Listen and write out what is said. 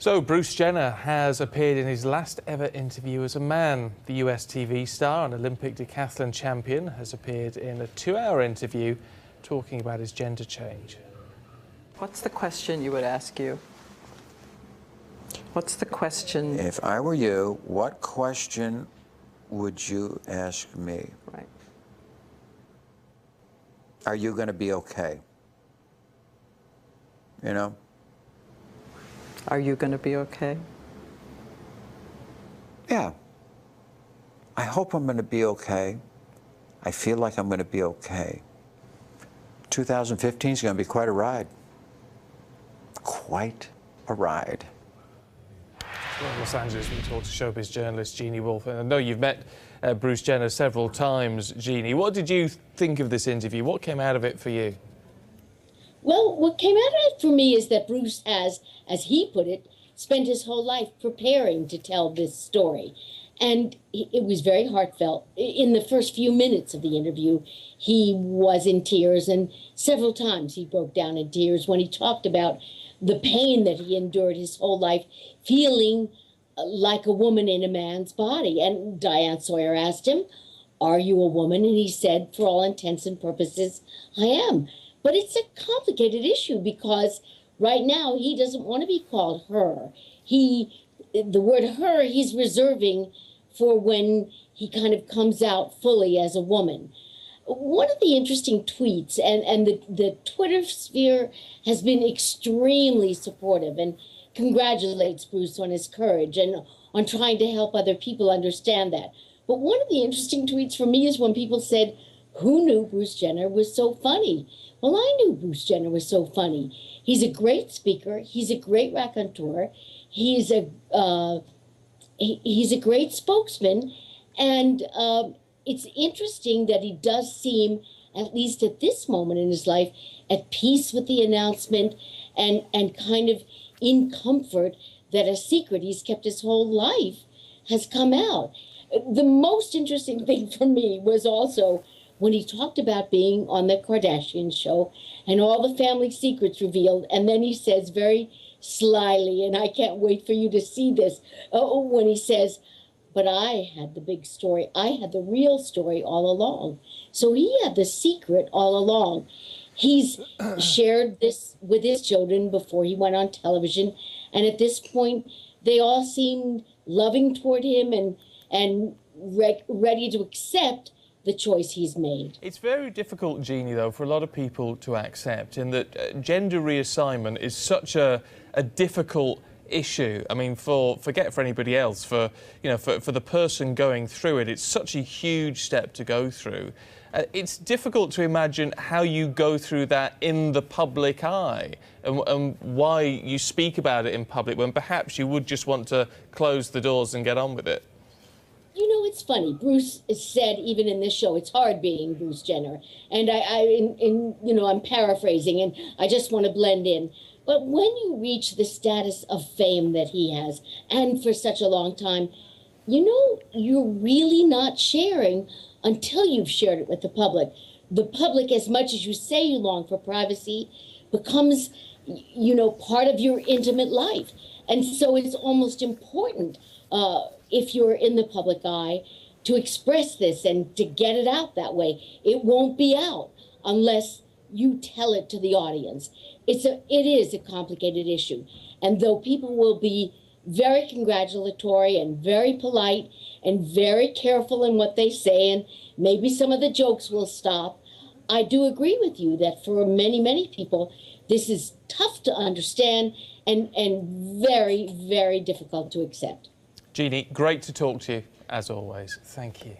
So Bruce Jenner has appeared in his last ever interview as a man. The US TV star and Olympic decathlon champion has appeared in a 2-hour interview talking about his gender change. What's the question you would ask you? What's the question? If I were you, what question would you ask me? Right. Are you going to be okay? You know? Are you going to be okay? Yeah. I hope I'm going to be okay. I feel like I'm going to be okay. 2015 is going to be quite a ride. Quite a ride. Well, Los Angeles, we talked to showbiz journalist Jeannie Wolf. And I know you've met Bruce Jenner several times, Jeannie. What did you think of this interview? What came out of it for you? Well, what came out of it for me is that Bruce has, as he put it, spent his whole life preparing to tell this story. And it was very heartfelt. In the first few minutes of the interview, he was in tears, and several times he broke down in tears when he talked about the pain that he endured his whole life, feeling like a woman in a man's body. And Diane Sawyer asked him, "Are you a woman?" And he said, "For all intents and purposes, I am." But it's a complicated issue because right now he doesn't want to be called her. The word her, he's reserving for when he kind of comes out fully as a woman. One of the interesting tweets, and the Twitter sphere has been extremely supportive and congratulates Bruce on his courage and on trying to help other people understand that. But one of the interesting tweets for me is when people said, "Who knew Bruce Jenner was so funny?" Well, I knew Bruce Jenner was so funny. He's a great speaker. He's a great raconteur. He's a great spokesman. And it's interesting that he does seem, at least at this moment in his life, at peace with the announcement and kind of in comfort that a secret he's kept his whole life has come out. The most interesting thing for me was also when he talked about being on the Kardashian show and all the family secrets revealed. And then he says very slyly, and I can't wait for you to see this, when he says, "But I had the big story. I had the real story all along." So he had the secret all along. He's shared this with his children before he went on television. And at this point, they all seemed loving toward him and ready to accept the choice he's made. It's very difficult, Jeannie, though, for a lot of people to accept, in that gender reassignment is such a difficult issue. I mean, forget for anybody else, for the person going through it, it's such a huge step to go through. It's difficult to imagine how you go through that in the public eye and why you speak about it in public when perhaps you would just want to close the doors and get on with it. You know, it's funny. Bruce said, even in this show, it's hard being Bruce Jenner. And I'm paraphrasing, and I just want to blend in. But when you reach the status of fame that he has, and for such a long time, you're really not sharing until you've shared it with the public. The public, as much as you say you long for privacy, becomes, part of your intimate life. And so it's almost important, if you're in the public eye, to express this and to get it out that way. It won't be out unless you tell it to the audience. It is a complicated issue. And though people will be very congratulatory and very polite and very careful in what they say, and maybe some of the jokes will stop, I do agree with you that for many, many people, this is tough to understand and very, very difficult to accept. Jeannie, great to talk to you, as always. Thank you.